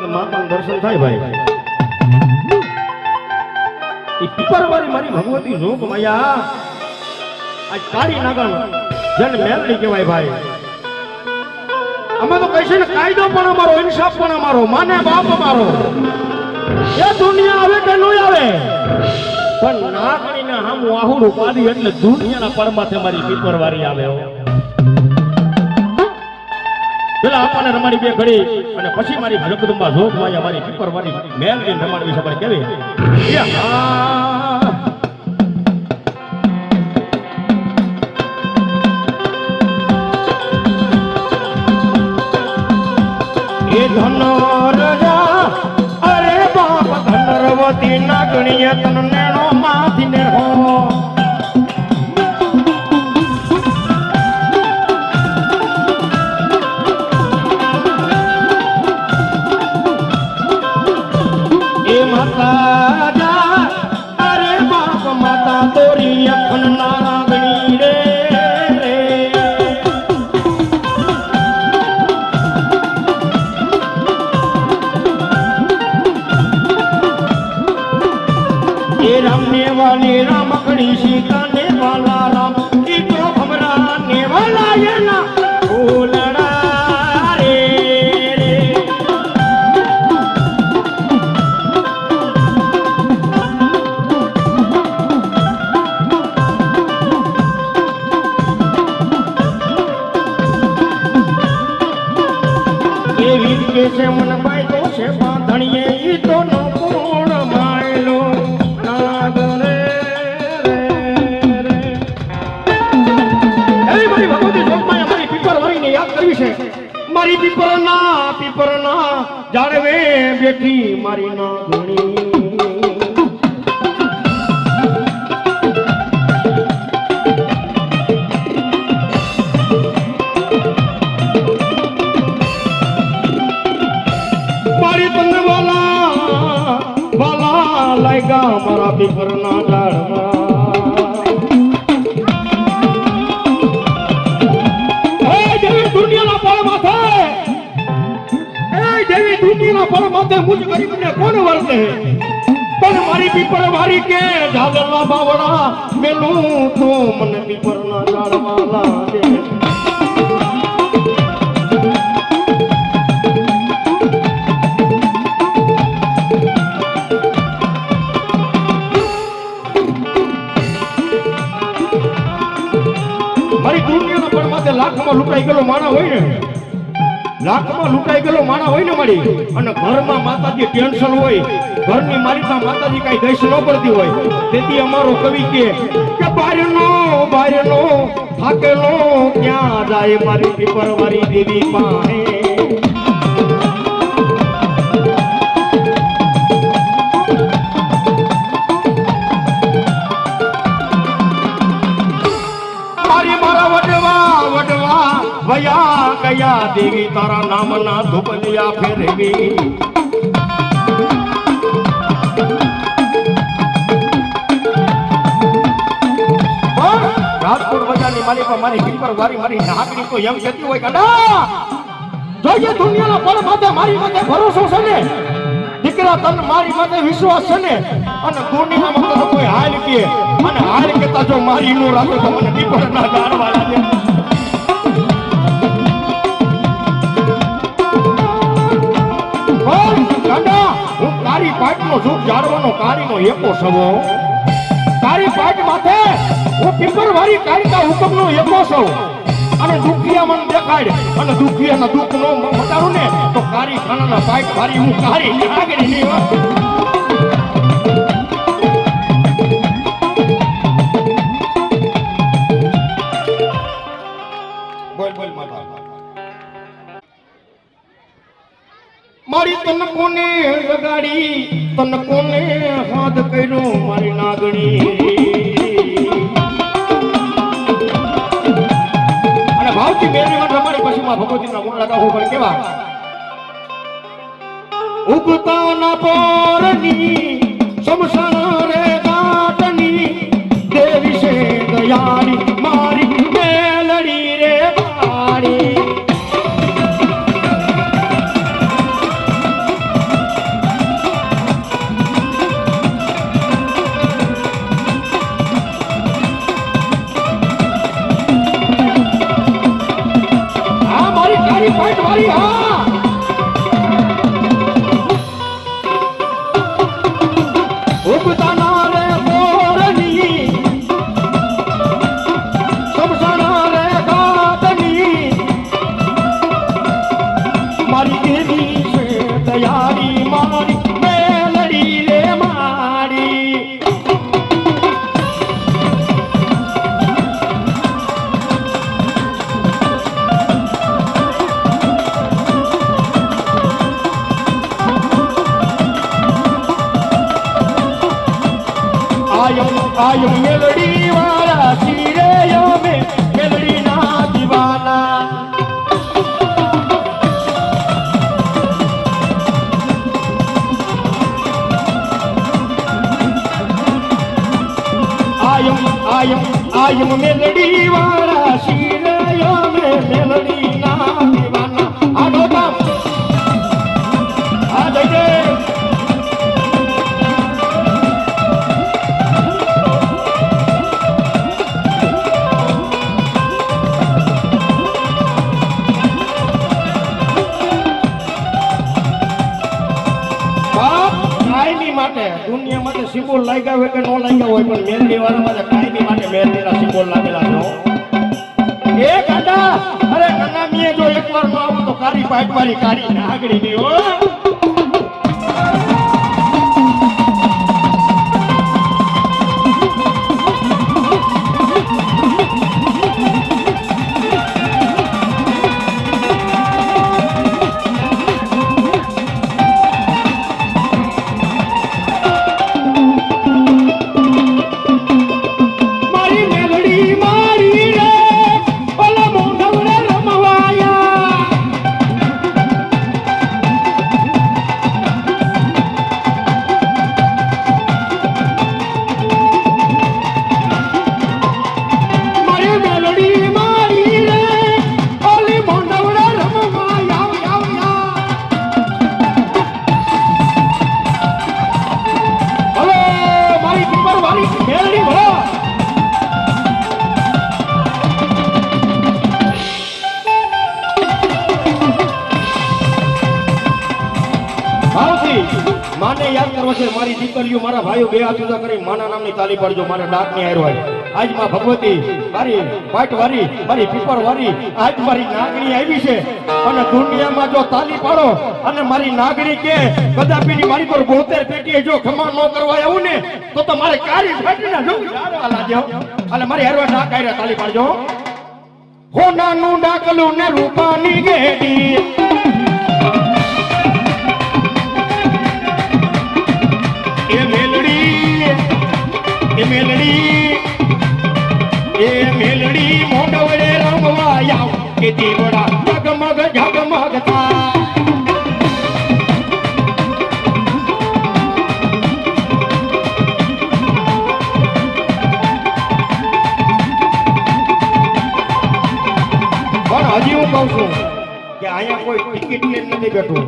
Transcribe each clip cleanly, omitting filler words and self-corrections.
કે માતાનું દર્શન થાય ભાઈ એ પીપરવાળી મારી ભગવતી જોગ માયા આ કાળી નાગણ જન મેલડી કહેવાય ભાઈ અમે તો કહીશું ને કાયદો પણ અમારો ઇન્સાફ પણ અમારો માને બાપ અમારો એ દુનિયા આવે કે નહીં આવે પણ નાગણીને હામું આહુડું પાડી એટલે દુનિયાના પરમાથે મારી પીપરવાળી આવે પેલા આપણને રમાડી બે ઘડી અને પછી મારી જગદંબા જોગ માયા મારી પીપરવાળી મેલડી રમાડ વિશે આપણે કેવી એ ધનરજા અરે બાપ ધનરવતી નાગણીએ તન નેણો માથી નેહો એ માતા જા અરે બાપ માતા તોરી અખન નાગણી રે रामने वाले राम कड़ी सीता ने वाला राम की तो भमरा ने वाला ये ना बोलड़ा रे ये वीर के से मन बाई तो से बांधणिए ई तो नो पूर्ण मायलो मारी पीपरना जाड़वे बेटी मारी नागणी मारी तन वाला लाएगा मारा पीपरना जाड़वा पर माथे मुझ गरीब ने कौन वर्ते पर मारी पीपर भारी के झागला बावड़ा मेलू तो मन पीपर ना जाड़वाला दे मारी दुनिया ना पर माथे लाख में लुटाई गेलो माना होय ने लाख में लुटाई गेलो माना होय ने मारी અને ઘરમાં માતાજી ટેન્શન હોય ઘરની મારીતા માતાજી કાઈ દઈશ ન પડતી હોય તેથી અમારો કવિ કે બારનો થાકેલો ક્યાં જાય મારી પીપરવાળી દેવી પાસે મારી મારા વડવા ભયા गया देवी तारा नाम ना धुपलिया फेरवी राजकोट बजानी मारी पर मारी पीपर वारी मारी नागणी तो एम कहती होय काडा जो ये दुनियाना पर माथे मारी माथे भरोસો છે ને દીકરા તન મારી માથે વિશ્વાસ છે ને અને દુનિયામાં તો કોઈ હાલ કે અને હાલ કેતા જો મારી નો રાતો તો મને પીપર ના ગાડવાળા દે કારી પાટ નો સુખ જાળવાનો કારી નો એકો સવો કારી પાટ માથે હું પીપરવાળી કારિકા હુકમ નો એકો સવ અને દુખિયા મન દેખાડ અને દુખિયાના દુખ નો મટાડું ને તો કારી ખાનાના પાટ ભારી હું કારી આગળ ની બોલ માતા मारी तन कोने लगाड़ी तन कोने हाथ करो मारी नागणी अरे भावती मेरी मन रमाड़ी पछी मां भगवती ना गुण लगावो पण केवा उगता ना पोरनी शमशान रे गाटनी देवी से दयाली मारी मेलड़ी रे बाड़ी આયમ મેલડી વાળા શિરે અમે મેલડી ના દીવાના આયમ મેલડી વાળા શિરે અમે મેલડી ના દીવાના આ ડોટા આ જય દુનિયા માટે સિમ્બોલ લાગ્યા હોય કે ન લાગ્યા હોય પણ મેલડી વાળા માટે કાયમી માટે મેલડીના સિમ્બોલ લાગેલા છે એ કાકા અરે કનામીએ જો એકવાર ન આવું તો કારી પાટ મારી કારી નાગડી ની હો માને યાદ કરવા છે મારી દીકરીઓ મારા ભાઈઓ બે હાથ ઊંચા કરી માના નામની તાલી પાડજો મારા ડાકની હાર હોય આજ માં ભગવતી મારી પાટ વારી મારી પીપર વારી આજ મારી નાગણી આવી છે અને દુનિયામાં જો તાલી પાડો અને મારી નાગણી કે કદાપી મારી પર 72 પેટીએ જો ખમા ન કરવા આવું ને તો મારે કારી ફાટીના જવું યારવા લાગ્યો એટલે મારી હારવા ડાક આયરા તાલી પાડજો હોનાનું ડાકલું ને રૂપાની ગેડી મેલડી મોઢવડે રમવા આવ કે દીવડા ઝગમગ ઝગમગ થા પણ હજી હું કહું છું કે અહીંયા કોઈ ટિકિટ લઈને નથી બેઠું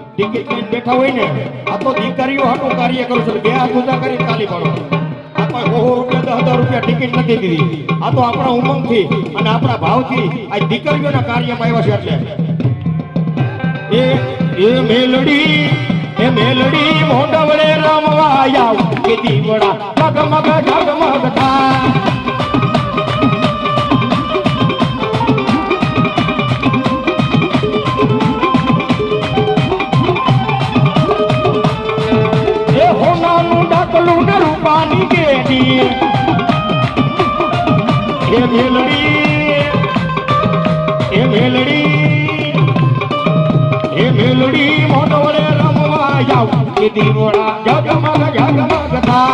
ટિકિટ લઈને બેઠા હોય ને આ તો દીકરીઓ હાટું કાર્ય કરું છું બે હાથ ઊંચા કરી તાલી પાડો ₹10,000 ટિકિટ નથી દીધી આ તો આપણા ઉમંગથી અને આપણા ભાવથી આ દીકરીઓના કાર્યમાં આવ્યા છે એટલે એ મેલડી મોઢવડે રમવા આવ કે દીવડા ઝગમગ ઝગમગ થા એ હોનાનું ડાકલું ને રૂપાની ગેડી એ મેલડી મોઢવડે રમવા આવ કે દીવડા ઝગમગ ઝગમગ થા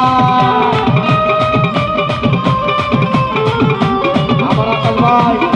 અમારા કલભાઈ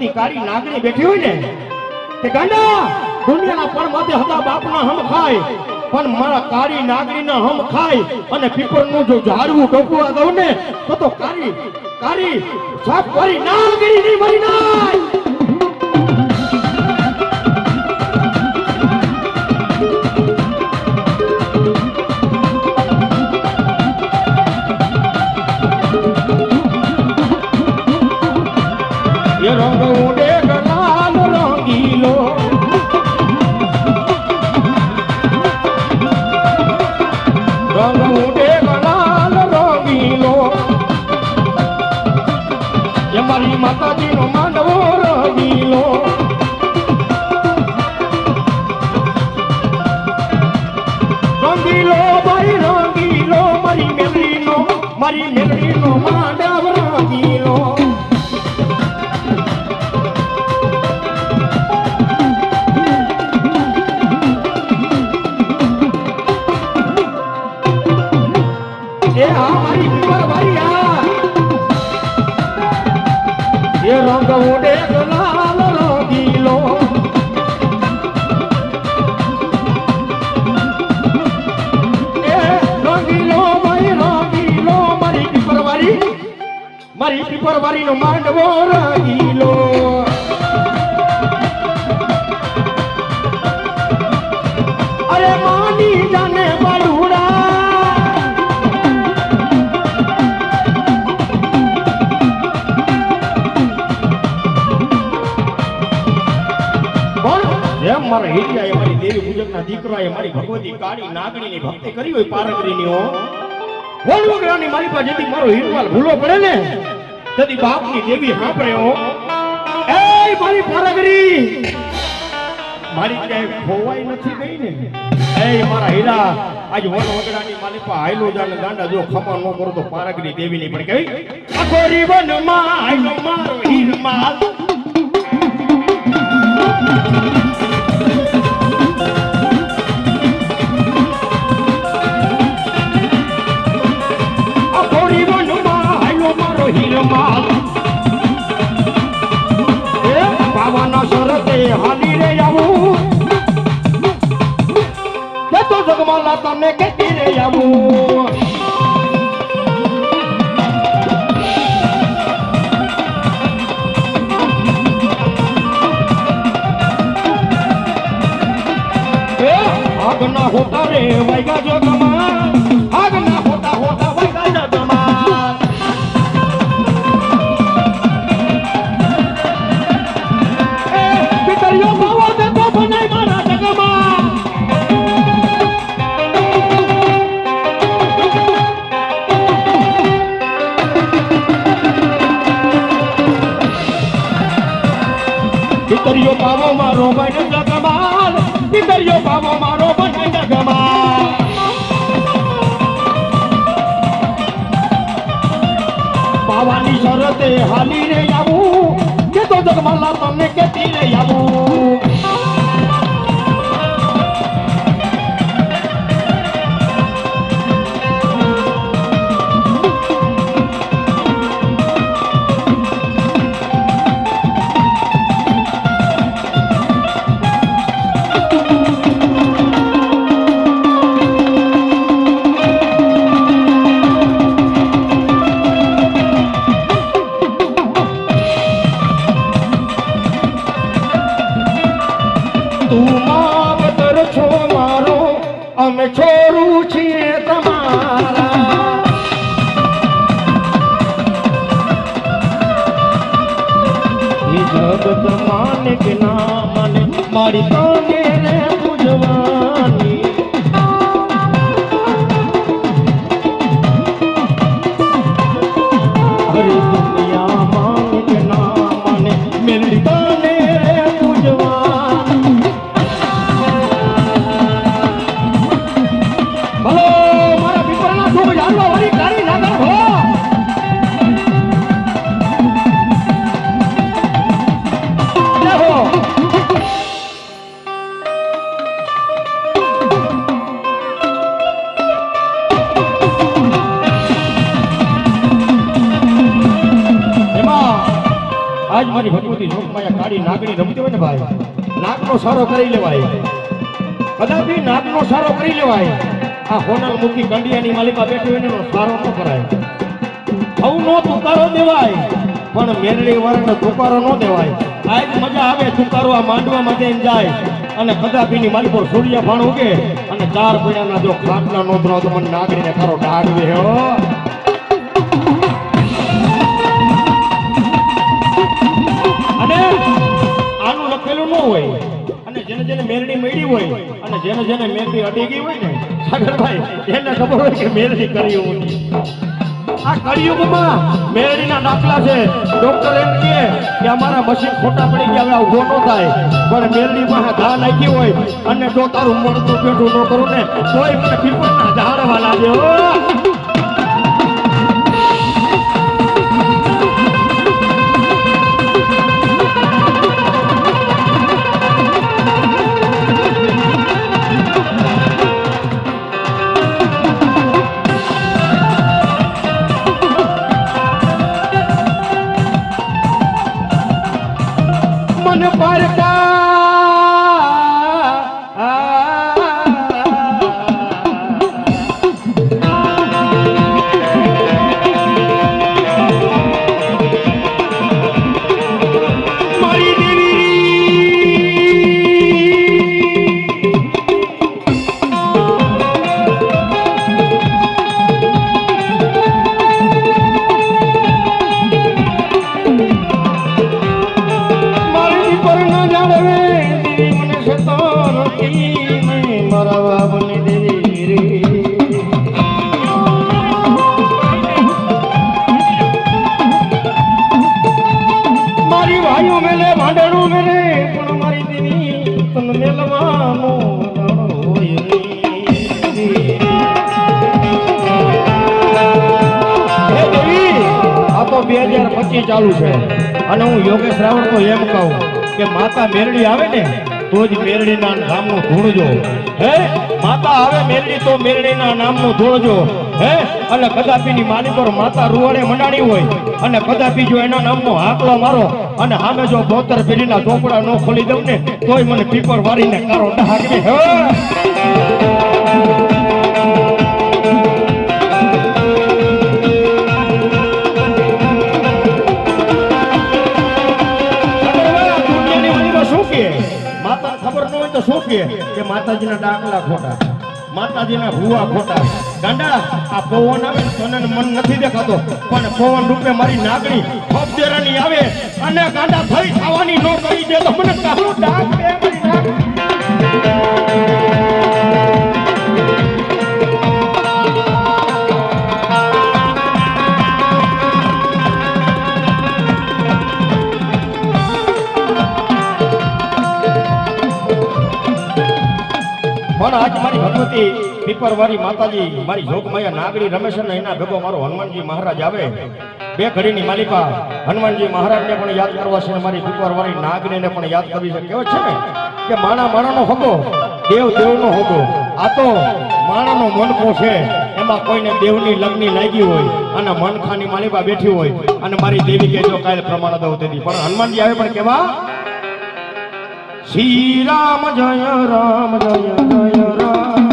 ભગવતી કાળી નાગણી બેઠી હોય ને કે ગાંડા દુનિયાના પણ મધ્ય હતા બાપના હમ ખાય પણ મારા કાળી નાગણીના હમ ખાય અને પીપળનું જો ઝાડવું ટોકવા દઉં ને તો કાળી કાળી સાપ વાળી નાગણી નહીં મરી નાય રંગ ઉડે લાલ રંગીલો રંગ ઉડે લાલ રંગીલો એ મારી માતાજીનો માંડવો રંગીલો રંગીલો ભાઈ રંગીલો મારી મેલડીનો માંડવ રંગીલો રંગ ઉડે લાલ રંગીલો એ રંગીલો ભાઈ રંગીલો મારી પીપરવારી નો માંડવો રંગીલો અરે માની જાને બાલુડા મારા હેડિયાએ મારી દેવી પૂજકના દીકરાએ મારી ભગવતી કાળી નાગણીની ભક્તિ કરી હોય પારગરીની હો વણવગરાની મારી પાસે જેથી મારો હીરવાલ ભૂલો પડે ને તેથી બાપની દેવી સાંભળે હો એ મારી પારગરી મારી ક્યાંય ખોવાઈ નથી ગઈ ને એ મારા હીરા આજ વણવગરાની મારી પાસે હાઈલો જાને ગાંડા જો ખબર ન કરો તો પારગરી દેવીની પણ ગઈ અખોરી વનમાં હાઈલો મારો હીરમાલ પાવાના શરતે હાલી રે આવું તો જગમાલા તમને કેતી રે આવું આગના હોતા રે વૈગા જગમા આગના હોતા વૈગા જગમા પિતરિયો પાવો મારો બન જગમાલ પિતરિયો પાવો મારો બન જગમાલ પાવાની શરતે હાલી રે આવું કે તો જગમાલા તમને કેતી રે આવું અમે છોરું છીએ તમારા એ જગત માને કે ના માને મારી તને રે પૂજવાની હરે દુનિયા માને કે ના માને મેરી તને રે પૂજવાની લોકમાયા કાળી નાગણી રમતી હોય ને ભાઈ, નાગનો સારો કરી લેવાય, કદાપી નાગનો સારો કરી લેવાય. આ હોનલ મુખી કંડિયાની માલિકા બેઠી હોય ને એનો સારો ન કરાય. સૌનો તુકારો દેવાય પણ મેરડી વાળાનો તુકારો ન દેવાય. આજ મજા આવે તુકારો આ માંડવામાં જઈને જાય અને કદાપીની માલિકો સૂર્ય ભાણ ઉગે અને ચાર પૈડાના જો ખાટલા નો ધરો તો મને નાગરીને ખરો ડાગવે હો. અને આનું લખેલું ન હોય અને જેને જેને મેરડી મળી હોય અને જેને જેને મેરડી અડી ગઈ હોય ને સાગરભાઈ એને ખબર હોય કે મેરડી કરી હોય. આ કળિયુગમાં મેરડીના દાખલા છે. ડોક્ટર એમ કહે કે અમારા મશીન ખોટા પડી ગયા, હવે ઉભો ન થાય, પણ મેરડીમાં ઘા નાખી હોય અને જો તારું મળતું પેટું ન કરું ને તોય મને પીપળના ઝાડવા લાગે હો. ચાલુ છે અને હું યોગેશ રાવણ તો એમ કહું કે માતા મેરડી આવે ને તો જ મેરડીના નામનું ધૂણજો. હે માતા આવે મેરડી તો મેરડીના નામનું ધૂણજો. હે અને કદાપીની માની પર માતા રૂવાડે મંડાણી હોય અને કદાપી જો એના નામનો હાકલો મારો અને સામે જો 72 પેઢીના ચોપડા ન ખોલી દઉં ને તોય મને પીપર વાળીને કારો ડાકવી. હે શું કે માતાજીના ડાકલા ખોટા, માતાજીના ભૂવા ખોટા. ગાંડા આ પવન આવે તને મન નથી દેખાતો પણ પવન રૂપે મારી નાગણી ખોબદેરાની આવે અને ગાંડા થઈ થવાની નો કરી દે તો મને કાળો ડાક દે મારી નાગણી. પણ આજ મારી ભગવતી પીપરવાળી માતાજી મારી જોગમાયા નાગડી રમેશ ને એના ભેગો મારો હનુમાનજી મહારાજ આવે. બે ઘડીની માલિકા હનુમાનજી મહારાજને પણ યાદ કરવા છે, મારી પીપરવાળી નાગડીને પણ યાદ કરવી છે. કેવો છે ને કે માણા માણાનો હોગો, દેવ દેવનો હોગો. આ તો માણાનો મનકો છે, એમાં કોઈને દેવની લગ્ની લાગી હોય અને મનખાની માલિકા બેઠી હોય અને મારી દેવી કે જો કાલે પ્રમાણ દઉં તેથી પણ હનુમાનજી આવે પણ કેવા શ્રી રામ જય રામ જય જય રામ.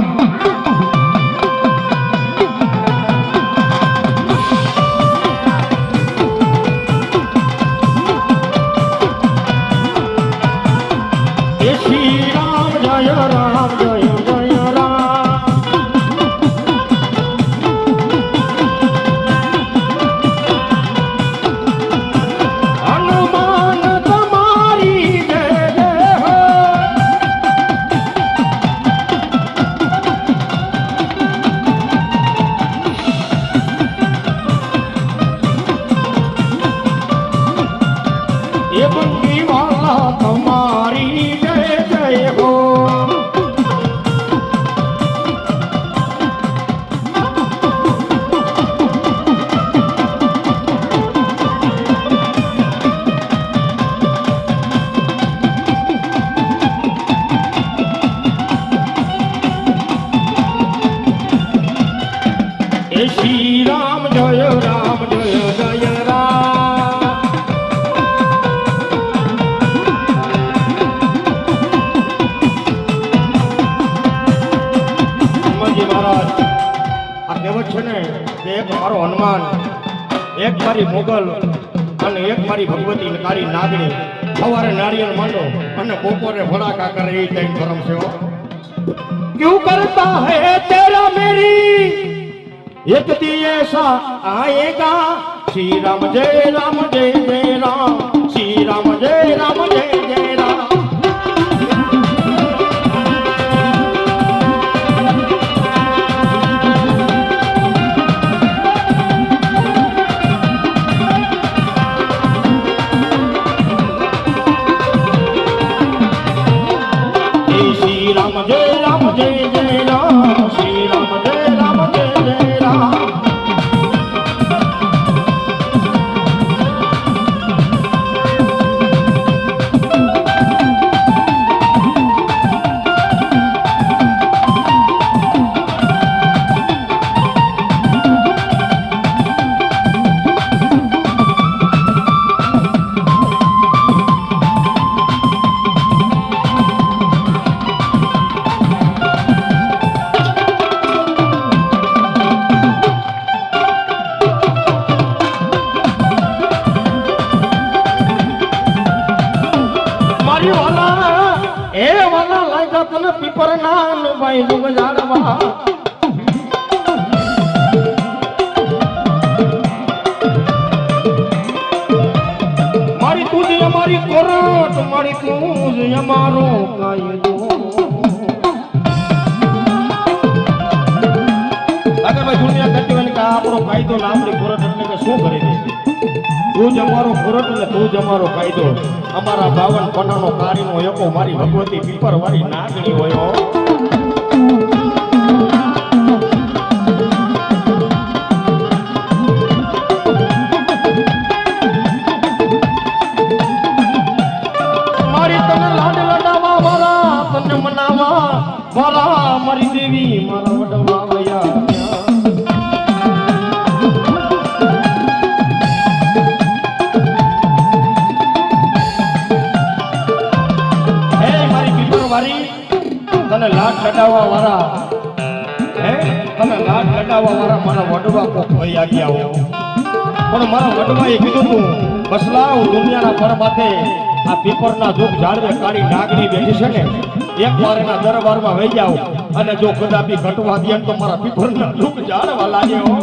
શ્રી રામ જય રામ જય જય રામ. હનુમાન તમારી જય જય હો. કે એક મારો હનુમાન, એક મારી મોગલ અને એક મારી ભગવતી કાળી નાગણી સવારે નારિયેળ માંડો અને બપોરે ફડાકા કરે એ ટાઈમ ધર્મ છે હો. क्यों करता है तेरा मेरी एक दी ऐसा आएगा श्री राम जय राम जय जय राम श्री राम जय राम जय जय राम. श्री राम जय राम जय जय राम श्री राम जय राम जय जय राम. પીપર નાન ભાઈ લુગ જાડવા મારી તું જ અમારી કોરટ મારી તું જ અમારો કાયદો. અગર ભાઈ દુનિયા કરતી હોય કે આપણો કાયદો ને આપણી કોરટ એટલે કે શું કરી દે. તું જ અમારો કોરટ ને તું જ અમારો કાયદો. અમારા 52 પન્નાનો કારીનો એકો મારી ભગવતી પીપર વાળી નાગણી હોય. મારી તને લાડ લડાવા વાળા તને મનાવા વાળા મારી દેવી મારા વડવા વયા. તને લાડ લડાવવા વાળા તને લાડ લડાવવા વાળા મારા વડવા કોક ભાઈ આવ્યા હો. પણ મારા વડવાએ કીધું તું બસલાવ દુનિયાના પર માથે આ પીપરના ધૂપ ઝાડવે કાળી નાગણી બેઠી છે ને એક વાર એના દરબારમાં વહી જાવ અને જો કદાપી ઘટવા દે તો મારા પીપરના ધૂપ ઝાડવા લાગે હો.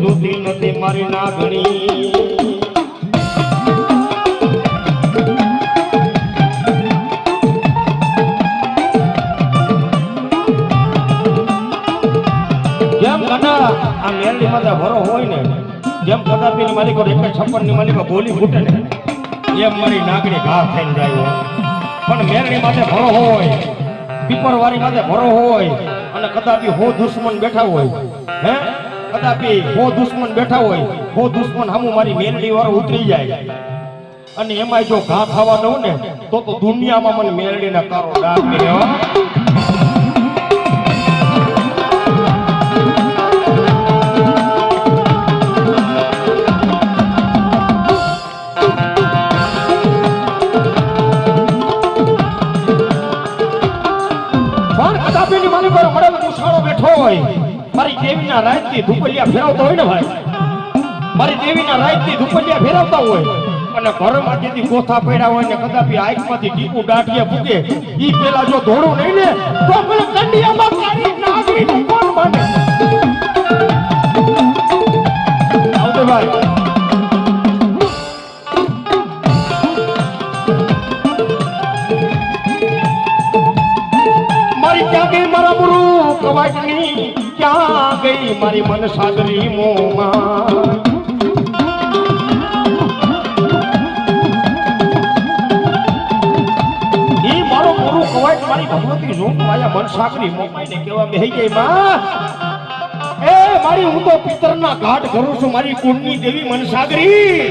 જોતી નથી મારી નાગણી. જેમ કદા આ મેલડી માં ભરો હોય ને જેમ કદાપી ની માલિકો 156 ની માલિકો ગોલી ફૂટે ને એમ મારી નાગણી ઘા થઈને જાય. પણ મેલડી માથે ભરો હોય પીપર વાળી માથે ભરો હોય અને કદાપી હો દુશ્મન બેઠા હોય કદાપી હો દુશ્મન બેઠા હોય હો દુશ્મન સામું મારી મેલડી વાળો ઉતરી જાય અને એમાં જો ઘા ખાવા દઉં ને તો દુનિયામાં મને મેલડી ના કારો ડાક મળ્યો. પણ કદાપી ની મારી પર મળેલો મુસાળો બેઠો હોય મારી દેવીના રાતથી ધુપલિયા ફેરવતા હોય ને ભાઈ મારી દેવીના રાતથી ધુપલિયા ફેરવતા હોય અને ઘરમાં જેથી ગોથા પડ્યા હોય ને કદાપી આંખમાંથી ટીપુ દાઢિયા ફૂકે ઈ પેલા જો ધોળું નહીં ને તો મને કંડિયામાં કાઢી નાગરી નું કોણ બને. આવજો ભાઈ. મારી ક્યાં ગઈ મારા ગુરુ કવાટની ક્યાં ગઈ મારી મન સાગરી મોમાં. ઈ મારો ગુરુ કવાટ મારી ભગવતી રૂપ માયા મન સાગરી મોમાઈને કેવા બેહી ગઈ માં. એ મારી હું તો પિતરના ઘાટ કરું છું મારી કુળની દેવી મન સાગરી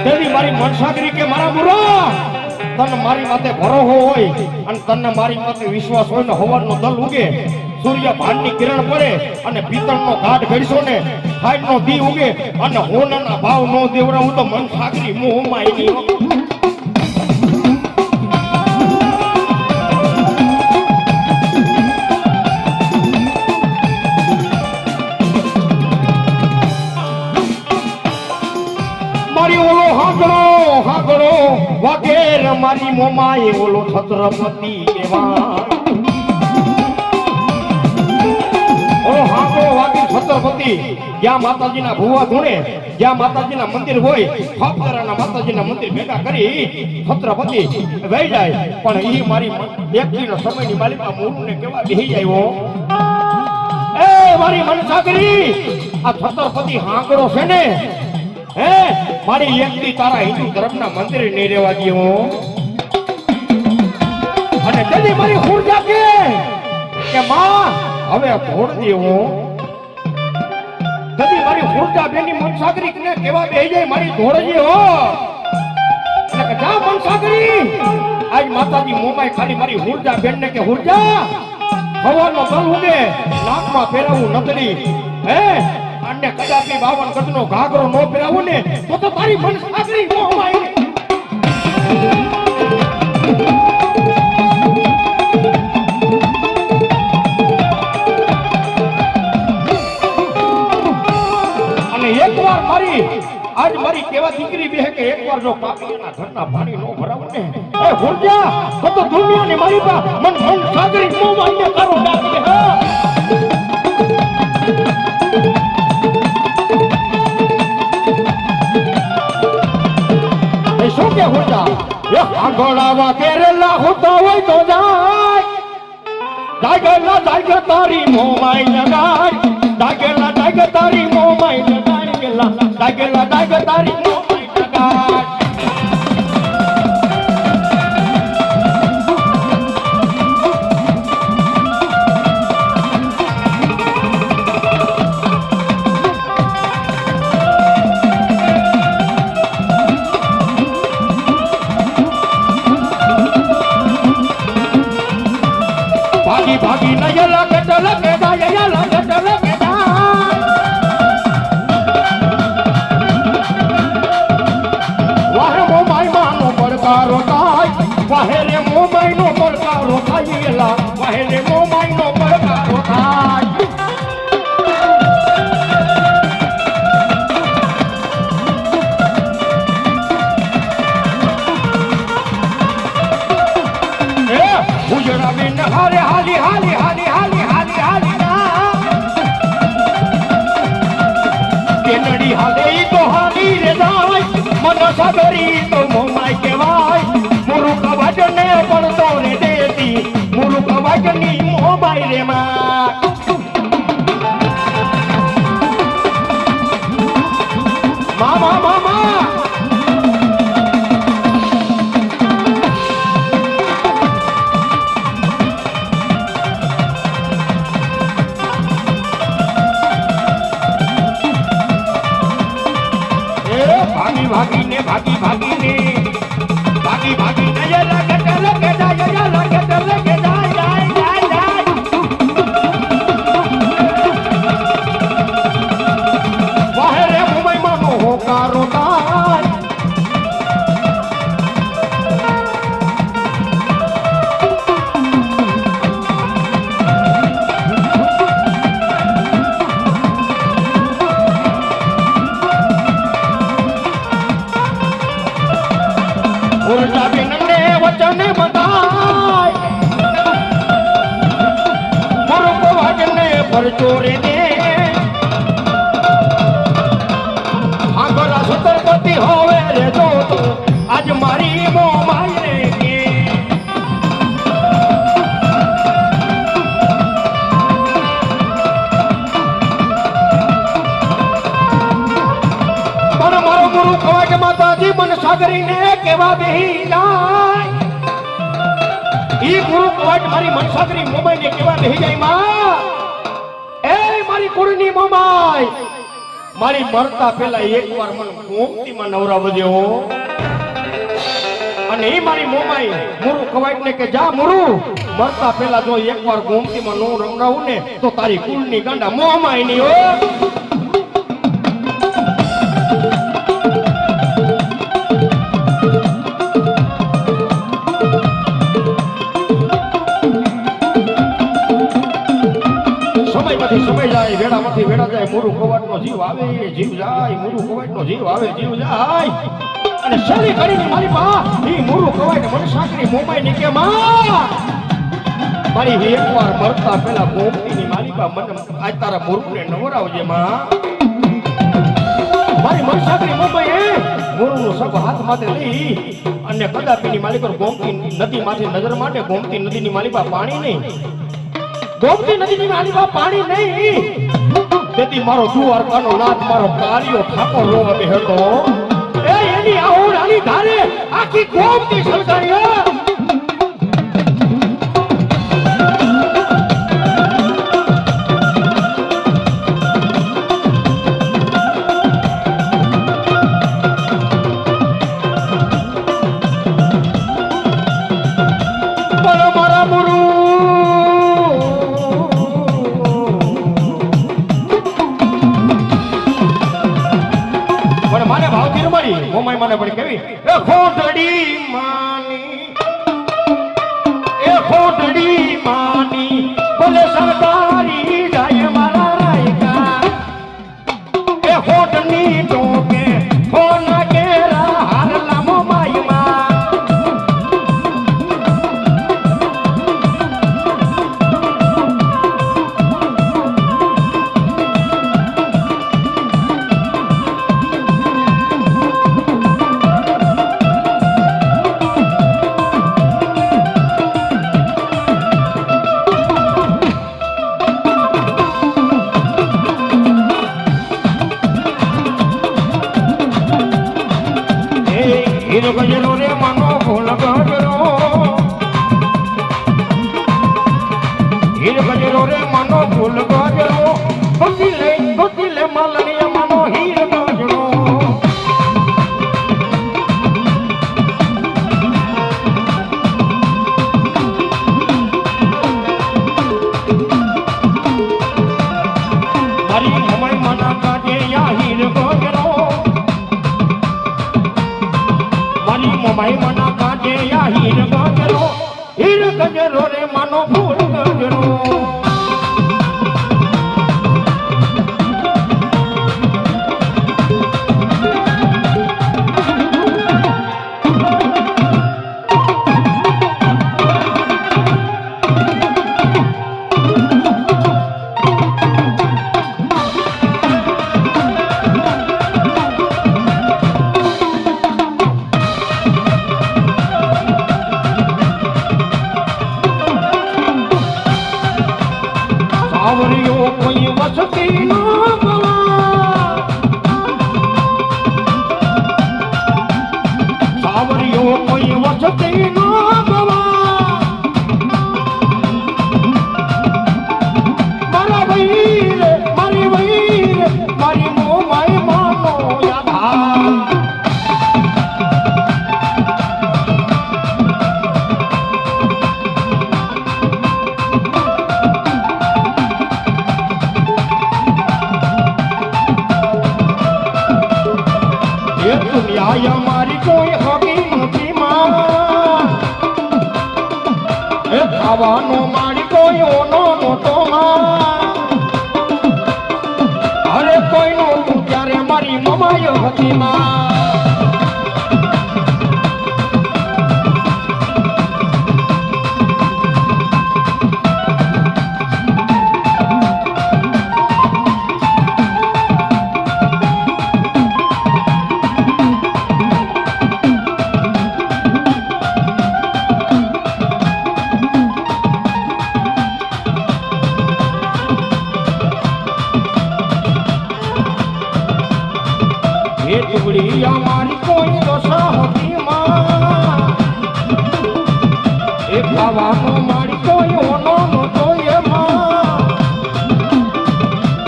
દેવી મારી મન સાગરી કે મારા ગુરુ તને મારી માથે ભરોસો હોય અને તને મારી માથે વિશ્વાસ હોય ને હવારનો દલ ઉગે, સૂર્ય ભાનની કિરણ પડે અને પિત્તળનો ઘાટ ઘડશો ને ખાઈનો દી ઉગે અને હોનાના ભાવ નો દેવરાવું તો મન સાગરી મોહમાં એની મારી ઓલો હાગડો વગેરે મારી મોમાએ ઓલો છત્રપતિ એવા ઓલો હાગડો વાગી છત્રપતિ જ્યાં માતાજીના ભુવા ધૂણે જ્યાં માતાજીના મંદિર હોય ખાપદરાના માતાજીના મંદિર ભેગા કરી છત્રપતિ વહી જાય પણ ઈ મારી એકટીનો સમયની માલિકા મૂળને કેવા બેહી જાય એ મારી મનસાગરી આ છત્રપતિ હાગડો છે ને હે મારી એકટી તારા હિન્દુ ધર્મના મંદિરે નહીં રહેવા દો અને તેની મારી ઉર્જા કે માં હવે ભોળ દેવો જદી મારી ઉર્જા બેની મનસાગરી ને કેવા બેહી જાય મારી ધોળજી હો એટલે કે જા મનસાગરી આજ માતાજી મોમાઈ ખાલી મારી ઉર્જા બેન ને કે ઉર્જા હવાનો દલ ઉગે નાકમાં ફેરવું નતરી હે અને કદાપી 52 ગજનો ઘાઘરો નો પહેરાવો ને તો તારી મન સાગરી મોહમાં અને એકવાર મારી આજ મારી કેવા દીકરી બે કે એકવાર જો પાપીના ઘરના પાણી નો ભરાવો ને એ હુરજા તો દુનિયાની મારી પા મન સાગરી મોહમાં ને કરો ડાકે હા શું કે હોતા એ આગળવા કેરેલા હોતા હોય તો જાય તારી મોમાઈ લગાય દાગેલા તારી મોમાઈ લગાય દાગેલા તારી મોમાઈ લગાય ભાગી નય લગે જાય વાહે મોમાઈ માનો પડકારો થાય વાહે રે મોમાઈ નો પડકારો થાય વાહે રે મોમાઈ નો પડકારો થાય ઉજળા બેન હારે હાલી કેનડી હાલે તો હાલી રે જાય મન સાગરી તો મોમાઈ કહેવાય મુરુક વાજને પડતો રે દેતી મુરુક વાજની મોમાઈ રે માં મામા ભાગીને વાહે રે મુંબઈ માં હોકારો થાય ઉર્જા બેનને વચન બતાય મુરુક વાજને પરચોરે દે આગલા છત્રપતિ હોવે રે જો તો આજ મારી મોમાઈ રે કે પણ મારો મુરુક વાજ માતાજી મન સાગરીને કેવા બેહી જાય ઈ મુરુક વાજ મારી મન સાગરી મોમાઈ ને કેવા બેહી જાય માં એ મારી કુળની મોમાઈ મારી મરતા પહેલા એકવાર મને ગોમતીમાં નવરાવ દેવો અને એ મારી મોમાઈ મુરુ કવાઈટ ને કે જા મુરુ મરતા પહેલા જો એકવાર ગોમતીમાં નો રંગાવું ને તો તારી કુળની ગાંડા મોમાઈ ની હો. સમય જાય વેડામાંથી વેડા જાય મુરુ કવાટનો જીવ આવે જીવ જાય મુરુ કવાટનો જીવ આવે જીવ જાય અને શરી કરીને મારી માં ઈ મુરુ કવાટ મને સાકરી મોમાઈ ની કે માં મારી એકવાર મરતા પહેલા ગોમતીની માલિકા મને આજ તારા મુરુને નવરાવજે માં. મારી મન સાકરી મોમાઈ મુરુનો સબ હાથ માથે લઈ અને કદાપીની માલિકો ગોમતી નદી માથે નજર માટે ગોમતી નદીની માલિકા પાણી નહીં ગોમતી નદીની માલિકા પાણી નહીં તેથી મારો દ્વારકાનો નાથ મારો કાલિયો ઠાકોર રોવા બેહતો એ એની આહોડાની ધારે આખી ગોમતી સળગાઈ. મોમાઈ મને પડી કેવી એ ખોટડી માની બોલે સરકારી જાય મારા રાયકા એ ખોટની ટોકે ફોન કેરા હારલા મોમાઈ માં ગજરો રે મનો ફૂલ ગજરો હીર ગજરો રે મનો ફૂલ ગજરો ગોતીલે માલણીય મનો હીર ગજરો મારી મોમાઈ મના કાઢે યા હીર ગજરો મોમાઈ મના કાઢે યા હીર ગજરો રે માનો ફૂલ ગજરો. સાવરિયો કોઈ વસતી ન સાવરિયો કોઈ વસતી ન મારા વૈર મારી વૈર મારી મોમાઈ માનો યાદા દુનિયા મારી કોઈ હોગી નથી માં એ ખાવાનો મારી કોઈ ઓનો મોટો માં અરે કોઈનો ત્યારે મારી મમાયો હતી માં મારી કોઈ દશા હોતી માં એ ખાવાનો મારી કોઈ ઓનો નહોતો એમાં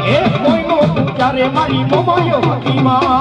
એ કોઈનો ત્યારે મારી મોમાયો હતી માં